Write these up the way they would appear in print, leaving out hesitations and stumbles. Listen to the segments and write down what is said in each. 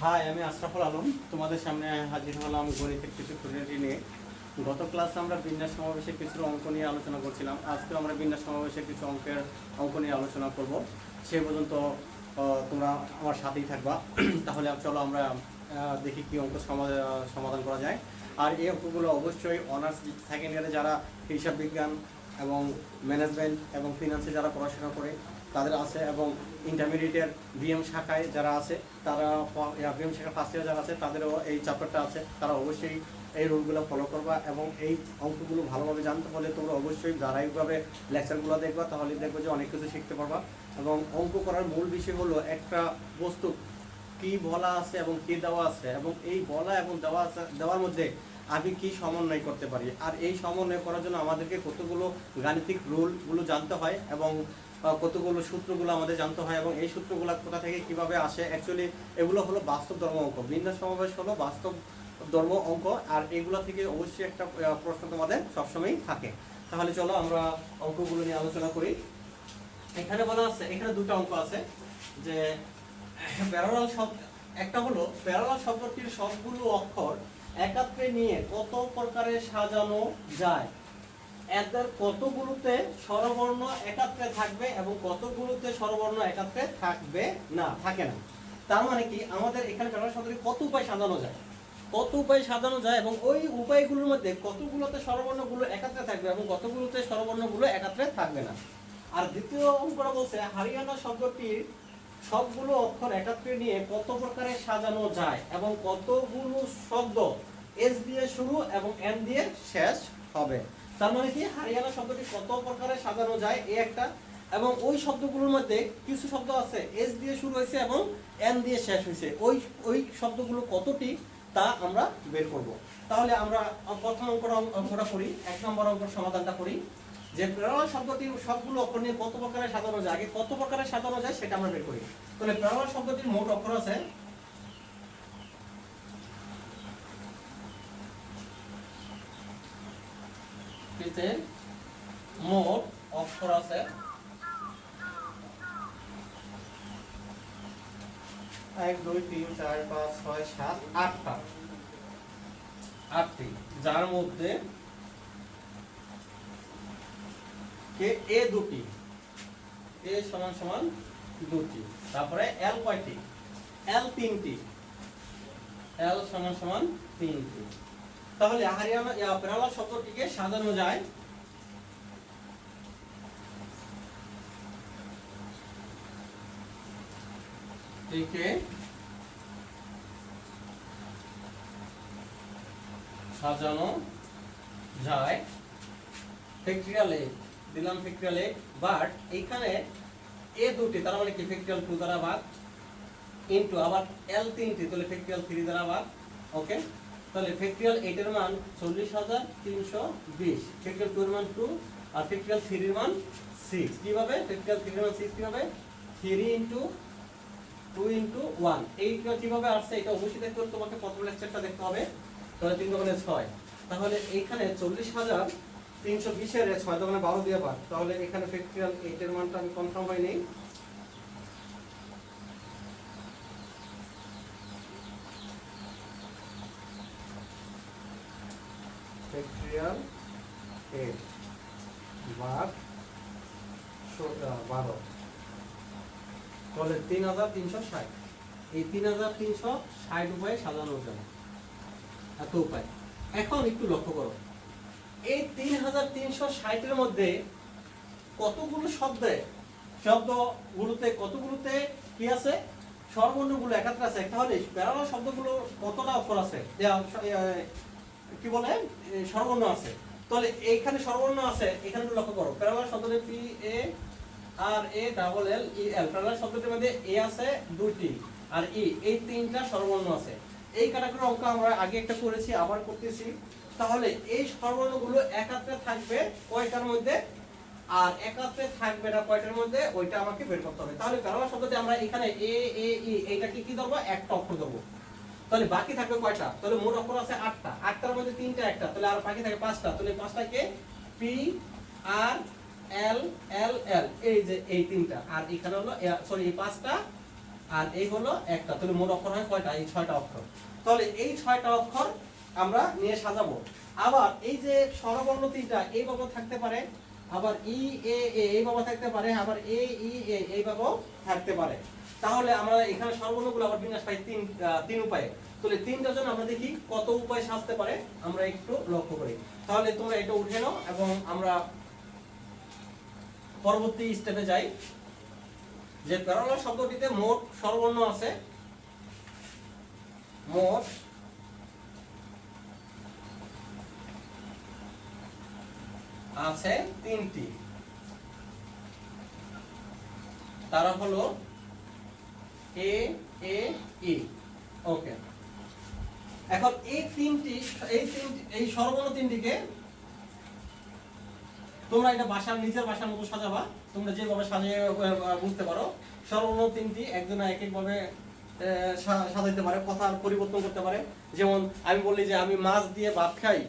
High, আমি আশরাফুল আলম তোমাদের সামনে হাজির হলাম গণিতের কিছু খুঁটিনাটি নিয়ে। গত ক্লাসে আমরা বিন্যাস সমাবেশের কিছু অঙ্ক নিয়ে আলোচনা করছিলাম। আজকে আমরা বিন্যাস সমাবেশের কিছু অঙ্ক নিয়ে আলোচনা করব। সে পর্যন্ত তোমরা আমার সাথেই থাকবা। তাহলে চলো আমরা দেখি কি অঙ্ক সমাধান করা যায়। আর এই অঙ্কগুলো অবশ্যই অনার্স সেকেন্ড ইয়ারে যারা হিসাব বিজ্ঞান এবং ম্যানেজমেন্ট এবং ফিনান্সে যারা পড়াশোনা করে তাদের আছে, এবং ইন্টারমিডিয়েটের বিএম শাখায় যারা আছে তারা, বিএম শাখা ফার্স্ট ইয়ার যারা আছে তাদেরও এই চ্যাপ্টারটা আছে। তারা অবশ্যই এই রুলগুলো ফলো করবা এবং এই অঙ্কগুলো ভালোভাবে জানতে হলে তোমরা অবশ্যই ধারাবাহিকভাবে লেকচারগুলো দেখবা, তাহলে দেখবো যে অনেক কিছু শিখতে পারবা। এবং অঙ্ক করার মূল বিষয় হলো একটা বস্তু কি বলা আছে এবং কি দেওয়া আছে, এবং এই বলা এবং দেওয়ার মধ্যে আমি কি সমন্বয় করতে পারি। আর এই সমন্বয় করার জন্য আমাদেরকে কতগুলো গাণিতিক রুলগুলো জানতে হয় এবং কতগুলো সূত্রগুলো আমাদের জানতে হয়, এবং এই সূত্রগুলো কোথা থেকে কিভাবে আসে। অ্যাকচুয়ালি এগুলো হলো বাস্তব ধর্ম অঙ্ক। বিন্যাস সমাবেশ হলো বাস্তব ধর্ম অঙ্ক, আর এগুলো থেকে অবশ্যই একটা প্রশ্ন তোমাদের সবসময়ই থাকে। তাহলে চলো আমরা অঙ্কগুলো নিয়ে আলোচনা করি। এখানে বলা আছে, এখানে দুটো অঙ্ক আছে যে প্যারালাল শব্দ, একটা হলো প্যারালাল শব্দটির সবগুলো অক্ষর একাত্রে নিয়ে কত প্রকারে সাজানো যায়। এদের কতগুলোতে স্বরবর্ণ একাত্রে থাকবে এবং কতগুলোতে স্বরবর্ণ একাত্রে থাকবে না, থাকে না। তার মানে কি আমাদের এখানে প্যারালাল শব্দটি কত উপায় সাজানো যায়, কত উপায় সাজানো যায়, এবং ওই উপায়গুলোর মধ্যে কতগুলোতে স্বরবর্ণগুলো একাত্রে থাকবে এবং কতগুলোতে স্বরবর্ণগুলো একাত্রে থাকবে না। আর দ্বিতীয় অঙ্কটা বলছে হরিয়ানা শব্দটির সবগুলো অক্ষর একাত্রে নিয়ে কত প্রকারে সাজানো যায় এবং কতগুলো শব্দ এস দিয়ে শুরু এবং এন দিয়ে শেষ হবে। তার মানে কি হরিয়ানা শব্দটি কত প্রকারে সাজানো যায় এই একটা, এবং ওই শব্দগুলোর মধ্যে কিছু শব্দ আছে এস দিয়ে শুরু হয়েছে এবং এন দিয়ে শেষ হয়েছে, ওই শব্দগুলো কতটি তা আমরা বের করব। তাহলে আমরা প্রথম অঙ্কটা করি, এক নম্বর অঙ্কের সমাধানটা করি যে প্যারালাল শব্দটির সবগুলো অক্ষর নিয়ে কত প্রকারে সাজানো যায়। আগে কত প্রকারে সাজানো যায় সেটা আমরা বের করি। তাহলে প্যারালাল শব্দটির মোট অক্ষর আছে মোট অক্ষর আছে 1 2 3 4 5 6 7 8টি, যার মধ্যে কে এ দুটি, এ সমান সমান দুটি, তারপরে এল কয়টি, এল তিনটি, এল সমান সমান তিনটি। তাহলে হরিয়ানা প্যারালাল শব্দটিকে সাজানো যায় একে সাজানো যায় ফ্যাক্টরিয়াল এ, দিলাম ফ্যাক্টরিয়াল এ, বাট এইখানে এ দুটি তার মানে কি ফ্যাক্টরিয়াল 2 দ্বারা ভাগ ইনটু আবার এল তিনটি, তাহলে ফ্যাক্টরিয়াল 3 দ্বারা ভাগ। ওকে, তাহলে ফ্যাক্টরিয়াল 8 এর মান 40320, ফ্যাক্টরিয়াল 2 এর মান 2 আর ফ্যাক্টরিয়াল 3 এর মান 6। কিভাবে ফ্যাক্টরিয়াল 3 এর মান 6 কিভাবে, 3 ইনটু 2 ইনটু 1, এইটা কিভাবে আসছে এটা অবশ্যই দেখতে হলে তোমাকে প্রথম লেকচারটা দেখতে হবে। তাহলে 3 দোকানে 6, তাহলে এইখানে 40320 এর 6 দোকানে 12 দিয়ে পার, তাহলে এখানে ফ্যাক্টরিয়াল 8 এর মানটা আমি কনফার্ম হয় নেই। ফ্যাক্টরিয়াল 8 ভাগ 12, তাহলে 3360। এই 3360 উপায়ে সাজানো যাবে, এত উপায়। এখন একটু লক্ষ্য করো, এই 3360 এর মধ্যে কতগুলো শব্দগুলোতে কতগুলোতে কি আছে, স্বরবর্ণগুলো একাত্রে আছে। তাহলে প্যারালাল শব্দগুলো কতটা অক্ষর আছে, কি বলে স্বরবর্ণ আছে। তাহলে এইখানে স্বরবর্ণ আছে, এখানে লক্ষ্য করো প্যারালাল শব্দটি P A R A double L E L, parallel শব্দটির মধ্যে এ আছে দুইটি আর ই, এই তিনটা স্বরবর্ণ আছে। এই ক্যাটাগরির অঙ্ক আমরা আগে একটা করেছি, আবার করতেছি। তাহলে এই স্বরবর্ণগুলো একাত্রে থাকবে কয়টার মধ্যে, আর একাত্রে থাকবে না কয়টার মধ্যে, ওইটা আমাকে বের করতে হবে। তাহলে প্যারালাল শব্দটি আমরা এখানে এ এ ই এইটাকে কি ধরবো, একটা অক্ষর ধরবো। তাহলে বাকি থাকবে কয়টা, তাহলে মোট অক্ষর আছে 8টা, 8টার মধ্যে 3টা একটা, তাহলে আর বাকি থাকে 5টা। তাহলে 5টাকে পি আর এল এল এল, এই যে এই 3টা, আর এখানে হলো সরি এই 5টা আর এই হলো একটা। তাহলে মোট অক্ষর হয় কয়টা? এই 6টা অক্ষর। তাহলে এই 6টা অক্ষর আমরা নিয়ে সাজাবো। আবার এই যে স্বরবর্ণ তিনটা এইভাবে থাকতে পারে, আবার ই এ এ এইভাবে থাকতে পারে, আবার এ ই এ এইভাবেও থাকতে পারে। তাহলে আমরা এখানে স্বরবর্ণগুলো আবার বিন্যাস পাই তিন উপায়ে। তাহলে তিনটার জন্য আমরা দেখি কত উপায় সাজতে পারে, আমরা একটু লক্ষ্য করি। তাহলে তোমরা এটা উঠে নাও এবং আমরা পরবর্তী স্টেপে যাই। যে প্যারালাল শব্দটিতে মোট স্বরবর্ণ আছে, মোট আছে 3টি। তারা হলো এ এ ই। ওকে, এখন এই স্বরবর্ণ তিনটিকে তোমরা এটা নিজের ভাষার মতো সাজাবা। তোমরা যেভাবে সাজিয়ে বুঝতে পারো। স্বরবর্ণ তিনটি একজন এক এক ভাবে সাজাইতে পারে, কথার পরিবর্তন করতে পারে। যেমন আমি বললি যে আমি মাছ দিয়ে ভাত খাই,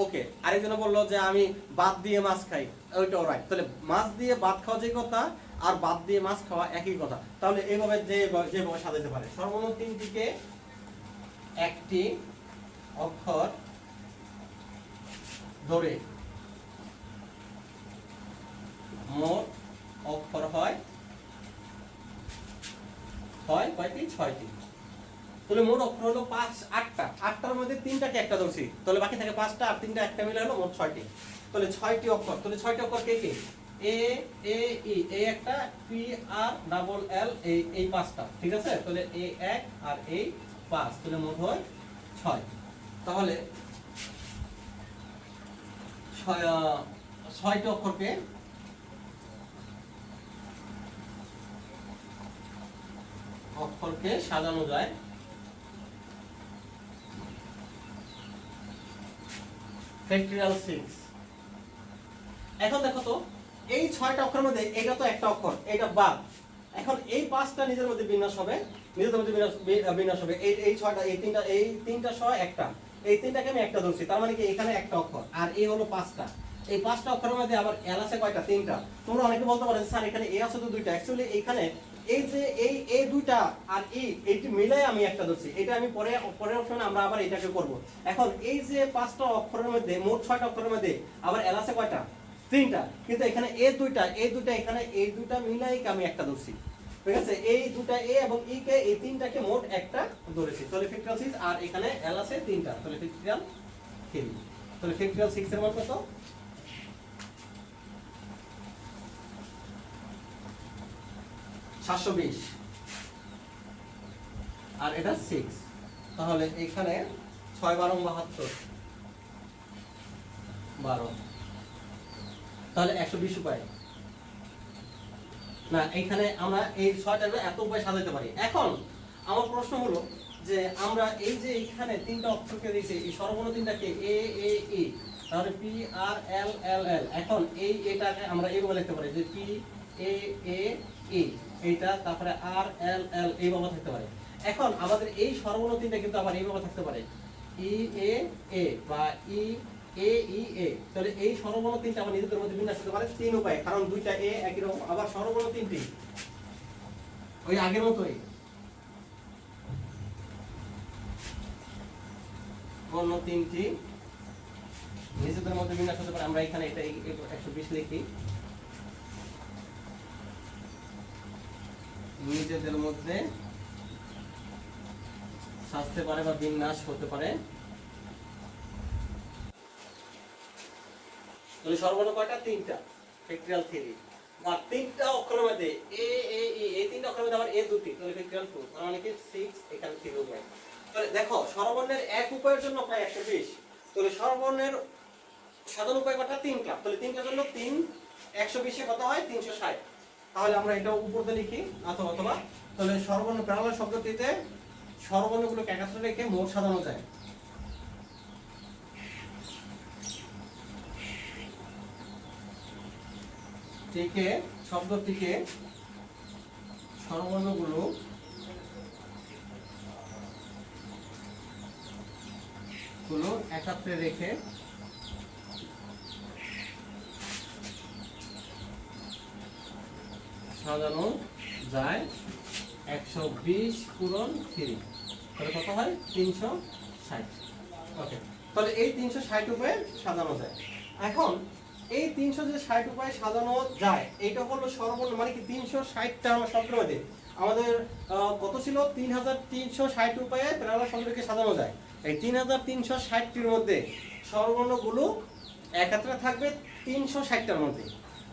ওকে, আরেকজন বললো যে আমি ভাত দিয়ে মাছ খাই, ওইটাও রাইট। তাহলে মাছ দিয়ে ভাত খাওয়া যে কথা আর ভাত দিয়ে মাছ খাওয়া একই কথা। তাহলে এইভাবে যেভাবে সাজাইতে পারে। স্বরবর্ণ তিনটিকে একটি অক্ষর ধরে মোট অক্ষর হয় কয়টি? 6টি। তাহলে মোট অক্ষর হলো 8টা। 8টার মধ্যে 3টাকে একটা ধরছি, তাহলে বাকি থাকে 5টা, আর 3টা একটা মিলে হলো মোট 6টি। তাহলে 6টি অক্ষর। তাহলে 6টি অক্ষর কে কে? এ এ ই, এই একটা, পি আর ডাবল এল, এই 5টা। ঠিক আছে, তাহলে এ 1 আর এই 5, তাহলে মোট হয় 6। তাহলে 6টি অক্ষরকে সাজানো যায় ফ্যাক্টরিয়াল 6। এখন দেখো তো, এই 6টা অক্ষরের মধ্যে এটা তো একটা অক্ষর, এটা বাদ। এখন এই 5টা নিজের মধ্যে বিন্যাস হবে, বিন্যাস হবে। এই 6টা, এই তিনটা সহ একটা, এই তিনটাকে আমি একটা ধরছি, তার মানে কি এখানে একটা অক্ষর, আর এই হলো 5টা। এই 5টা অক্ষরের মধ্যে আবার এল আছে কয়টা? 3টা। তোমরা অনেকে বলতে পারো স্যার এখানে এ আছে তো 2টা। অ্যাকচুয়ালি এখানে এই যে এই 2টা আর এইটি মিলাই আমি একটা ধরছি। এটা আমি পরের অপশনে আমরা আবার এটাকে করব। এখন এই যে 5টা অক্ষরের মধ্যে, মোট 6টা অক্ষরের মধ্যে আবার এল আছে কয়টা? 3টা। কিন্তু এখানে এই দুইটা এখানে এই দুইটা মিলাই আমি একটা ধরছি। ঠিক আছে, এই দুটা এ এবং ই কে, এই তিনটাকে মোট একটা ধরেছি। তাহলে ফ্যাক্টরিয়াল 6, আর এখানে এল আছে 3টা, তাহলে ফ্যাক্টরিয়াল 3। তাহলে ফ্যাক্টরিয়াল 6 এর মান কত? 720। আর এটা 6। তাহলে এখানে 6 12 72, 12, তাহলে 120 উপায়। না, এখানে আমরা এই 6টা এত উপায় সাজাতে পারি। এখন আমার প্রশ্ন হলো যে আমরা এই যে এখানে 3টা অক্ষরকে দিয়েছি, এই স্বরবর্ণ তিনটাকে এ এ ই, তাহলে পি আর এল এল এল। এখন এটাকে আমরা এইভাবে লিখতে পারি যে পি এ এ ই, এইটা, তারপরে আর এল এল, এইভাবে থাকতে পারে। এখন আমাদের এই স্বরবর্ণ তিনটা কিন্তু আবার এইভাবে থাকতে পারে, ই এ এ বা ই এ ই এ। তাহলে এই স্বরবর্ণ তিনটা আবার নিজেদের মধ্যে বিন্যাস করতে পারে 3 উপায়ে, কারণ দুইটা এ একই রকম। আবার স্বরবর্ণ তিনটি ওই আগের মতোই, বর্ণ তিনটি নিজেদের মধ্যে বিন্যাস হতে পারে। আমরা এখানে এটা 120 লিখি, নিজেদের মধ্যে সাজতে পারে বা বিন্যাস হতে পারে। তাহলে সর্বর্ণ কয়টা? 3টা, ফ্যাক্টরিয়াল 3। আর 3টা অক্ষরের মধ্যে এ এ ই, এই 3টা অক্ষরের মধ্যে আবার এ দুটি, তাহলে ফ্যাক্টরিয়াল 2, তার মানে কি 6, এখানে 3 উপায়। তাহলে দেখো স্বরবর্ণের এক উপায়ের জন্য প্রায় 120। তাহলে স্বরবর্ণের সাধারণ উপায় কয়টা? 3টা। তাহলে 3টার জন্য 3 120 এ কত হয়? 360। তাহলে আমরা এটা উপরে লিখি অথবা। তাহলে স্বরবর্ণ প্যারালাল শব্দটিতে স্বরবর্ণগুলোকে একত্রে রেখে মোট সাজানো যায়। শব্দটিকে স্বরবর্ণগুলো একত্রে রেখে সাজানো যায় 120 পূরণ 3, তাহলে কত হয় 360। ওকে, তাহলে এই 360 উপায়ে সাজানো যায়। এখন এই 360 উপায়ে সাজানো যায়, এইটা হলো সর্বনিম্ন, মানে কি 360টা আমরা শব্দের মধ্যে আমাদের কত ছিল, 3360 উপায়ে প্যারালাল শব্দকে সাজানো যায়। এই 3360টির মধ্যে সর্বর্ণগুলো একাত্রে থাকবে 360টার মধ্যে।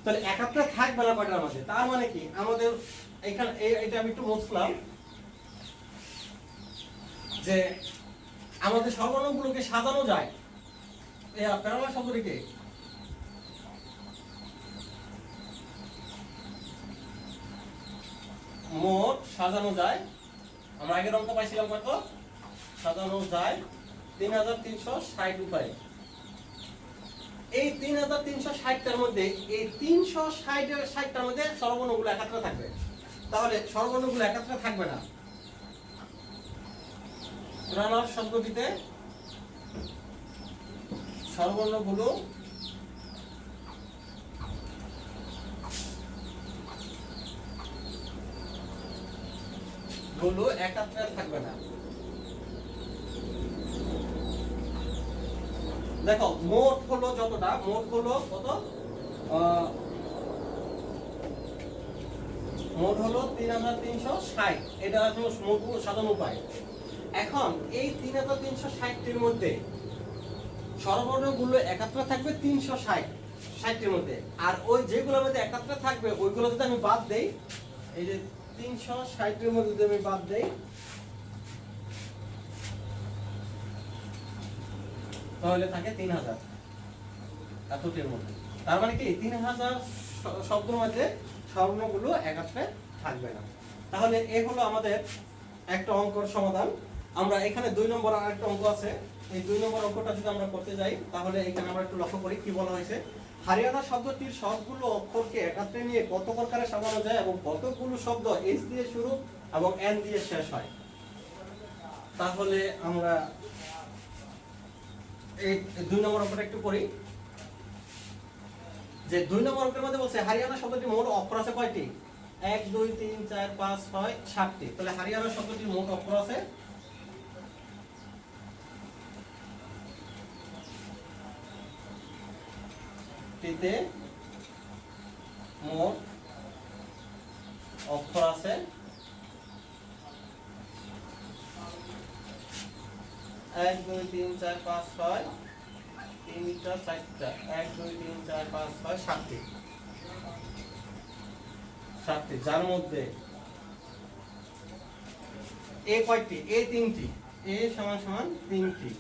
তাহলে একাত্রে থাকবে না কয়টার মধ্যে, তার মানে কি আমাদের এখানে এটা আমি একটু মুছলাম, যে আমাদের সর্বর্ণগুলোকে সাজানো যায় এই প্যারালাল শব্দটিকে মোট সাজানো যায়, আমরা আগের অঙ্ক পাইছিলাম কত, সাজানো যায় 3360 উপায়ে। এই 3360টার মধ্যে এই 360টার মধ্যে সর্বর্ণগুলো একাত্রে থাকবে, তাহলে সর্বর্ণগুলো একাত্রে থাকবে না। প্যারালাল শব্দটিতে সর্বর্ণগুলো একাত্রে থাকবে না। দেখো মোট হলো যতটা, মোট হলো কত, মোট হলো 3360, এটা হলো মোট সাজানো উপায়। এখন এই 3360টির মধ্যে সর্বর্ণগুলো একাত্রে থাকবে 360টির মধ্যে, আর ওই যেগুলোর মধ্যে একাত্রে থাকবে ওইগুলো যদি আমি বাদ দেই, এই যে 360টির মধ্যে যদি আমি বাদ দেই, তাহলে থাকে 3000 এতটির মধ্যে। তার মানে কি 3000 শব্দের মধ্যে সর্বর্ণগুলো একাত্রে থাকবে না। তাহলে এই হলো আমাদের একটা অঙ্কের সমাধান। আমরা এখানে 2 নম্বর আরেকটা অঙ্ক আছে, এই 2 নম্বর অঙ্কটা যদি আমরা করতে যাই, তাহলে এখানে আমরা একটু লক্ষ্য করি কি বলা হয়েছে। হরিয়ানা শব্দটির সবগুলো অক্ষরকে একাত্রে নিয়ে কত প্রকারে সাজানো যায় এবং কতগুলো শব্দ এস দিয়ে শুরু এবং এন দিয়ে শেষ হয়। তাহলে আমরা এই 2 নম্বর অঙ্কটা একটু করি। যে 2 নম্বর অঙ্কের মধ্যে বলছে হরিয়ানা শব্দটির মোট অক্ষর আছে কয়টি, 1 2 3 4 5 6 7টি। তাহলে হরিয়ানা শব্দটির মোট অক্ষর আছে টিতে মোট অক্ষর আছে 1 2 3 4 5 6 3টা 4টা 1 2 3 4 5 6 7টি, যার মধ্যে এ কয়টি, এ 3টি, এ সমান সমান 3টি,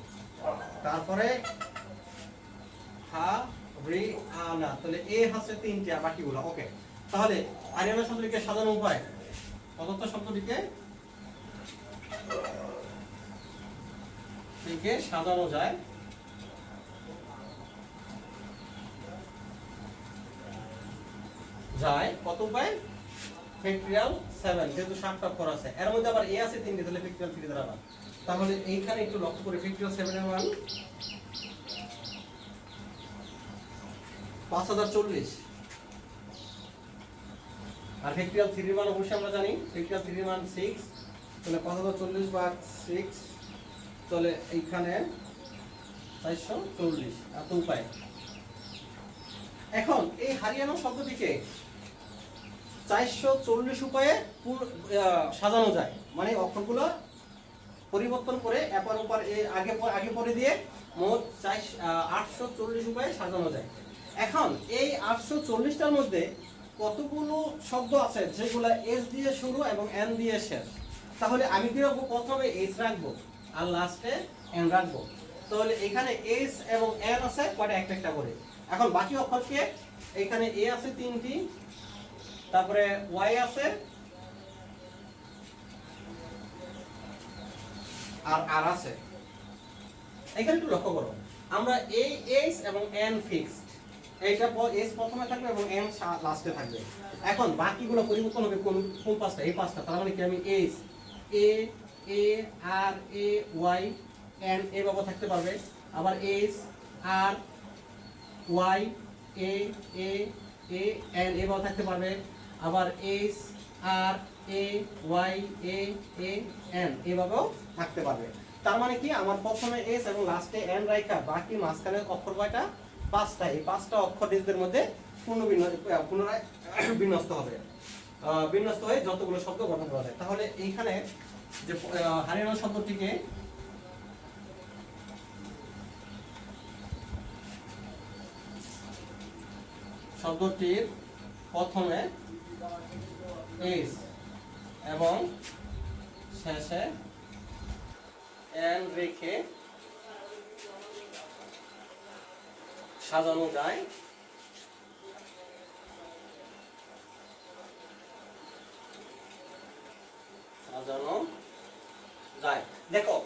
তারপরে হা রি আনা, তাহলে এ হচ্ছে 3টি আর বাকিগুলো। ওকে, তাহলে হরিয়ানা শব্দটিকে সাজানো উপায়, প্রদত্ত শব্দটিকে সাজানো যায় কত উপায়, ফ্যাক্টরিয়াল 7, যেহেতু 7টা অক্ষর আছে, এর মধ্যে আবার এ আছে 3টি, তাহলে ফ্যাক্টরিয়াল 3 দ্বারা না। তাহলে এইখানে একটু লক্ষ্য করি, ফ্যাক্টরিয়াল 7 এর মান 5040, আর ফ্যাক্টরিয়াল 3 এর মান অবশ্যই আমরা জানি, ফ্যাক্টরিয়াল 3 এর মান 6, তাহলে 5040 ভাগ 6, তাহলে এইখানে 440, এত উপায়। এখন এই হরিয়ানা শব্দটিকে 440 উপায়ে সাজানো যায়, মানে অক্ষরগুলো পরিবর্তন করে এপার ওপার আগে পরে দিয়ে মোট 840 উপায়ে সাজানো যায়। এখন এই 840টার মধ্যে কতগুলো শব্দ আছে যেগুলো এস দিয়ে শুরু এবং এন দিয়ে শেষ। তাহলে আমি কি রাখবো, প্রথমে এস রাখবো আর লাস্টে এন রাখবো। তাহলে এখানে এস এবং এন আছে কয়টা, একটা একটা করে। এখন বাকি অক্ষরকে এখানে এ আছে 3টি, তারপরে ওয়াই আছে আর আর আছে। এখানে একটু লক্ষ্য করো, আমরা এই এস এবং এন ফিক্সড, এইটা এস প্রথমে থাকবে এবং এন লাস্টে থাকবে। এখন বাকিগুলো পরিবর্তন হবে কোন কোন পাঁচটা, এই পাঁচটা। তার মানে কি আমি S A A R A Y N এইভাবে থাকতে পারবে, আবার S R Y A A A N এইভাবে থাকতে পারবে, আবার S R A Y A A N এভাবেও থাকতে পারবে। তার মানে কি আমার প্রথমে এস এবং লাস্টে এন রাইখা বাকি মাঝখানে অক্ষর কয়টা? 5টা। এই 5টা অক্ষর নিজেদের মধ্যে পুনরায় বিন্যস্ত হবে, বিন্যস্ত হয়ে যতগুলো শব্দ গঠন করা যায়। তাহলে এইখানে যে হারিয়ানা শব্দটিকে শব্দটির প্রথমে এস এবং শেষে এন রেখে সাজানো যায়। দেখো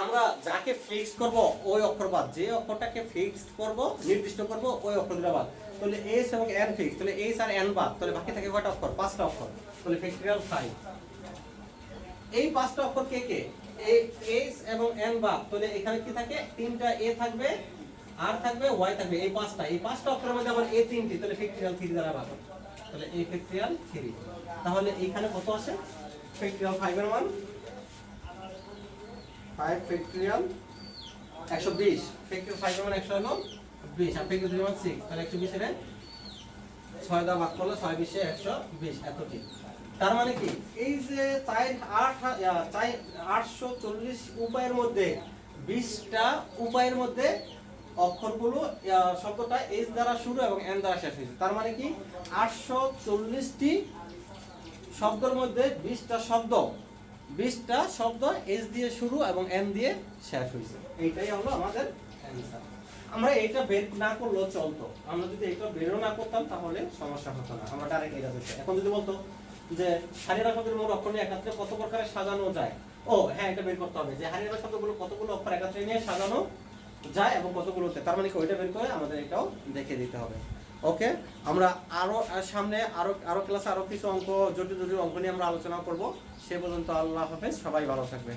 আমরা যাকে ফিক্স করব ওই অক্ষর বাদ, যে অক্ষরটাকে ফিক্স করব নির্দিষ্ট করব ওই অক্ষর দুটো বাদ। তাহলে এস এবং এন ফিক্স, তাহলে এস আর এন বাদ, তাহলে বাকি থাকে কয়টা অক্ষর? 5টা অক্ষর। তাহলে ফ্যাক্টরিয়াল 5। এই 5টা অক্ষর কে কে? এস এবং এন বাদ, তাহলে এখানে কি থাকে? 3টা এ থাকবে, আর থাকবে ওয়াই থাকবে। এই 5টা অক্ষরের মধ্যে আবার এ 3টি, তাহলে ফ্যাক্টরিয়াল 3 দ্বারা ভাগ। তাহলে এই ফ্যাক্টরিয়াল 3। তাহলে এইখানে কত আসে? ফ্যাক্টরিয়াল 5 এর মান 5 ফ্যাক্টরিয়াল 120। ফ্যাক্টরিয়াল 5 এর মান 100 হলো 20, আর ফ্যাক্টরিয়াল 3 এর মান 6। তাহলে 120 এর 6 দ্বারা ভাগ করলে 6 20 এ 120 এতটি। তার মানে কি এই যে 840 উপায়ের মধ্যে 20টা উপায়ের মধ্যে অক্ষরগুলো শব্দটা এস দ্বারা শুরু এবং এন দ্বারা শেষ হয়েছে। তার মানে কি 840টি শব্দের মধ্যে 20টা শব্দ এস দিয়ে শুরু এবং এন দিয়ে শেষ হয়েছে। এইটাই হলো আমাদের অ্যানসার। আমরা এটা বের না করলেও চলতো, আমরা যদি এটা বেরও না করতাম তাহলে সমস্যা হতো না, আমরা ডাইরেক্ট এটা করতাম। এখন যদি বলতো যে হারিয়ানা শব্দের মোট অক্ষর নিয়ে একাত্রে কত প্রকারে সাজানো যায়, ও হ্যাঁ এটা বের করতে হবে যে হারিয়ানা শব্দগুলো কতগুলো অক্ষর একাত্রে নিয়ে সাজানো যায় এবং কতগুলোতে। তার মানে কি ওইটা বের করে আমাদের এটাও দেখে দিতে হবে। ওকে, আমরা আরো সামনে আরো ক্লাসে আরো কিছু অঙ্ক, জটিল অঙ্ক নিয়ে আমরা আলোচনা করব। সে পর্যন্ত আল্লাহ হাফেজ, সবাই ভালো থাকবে।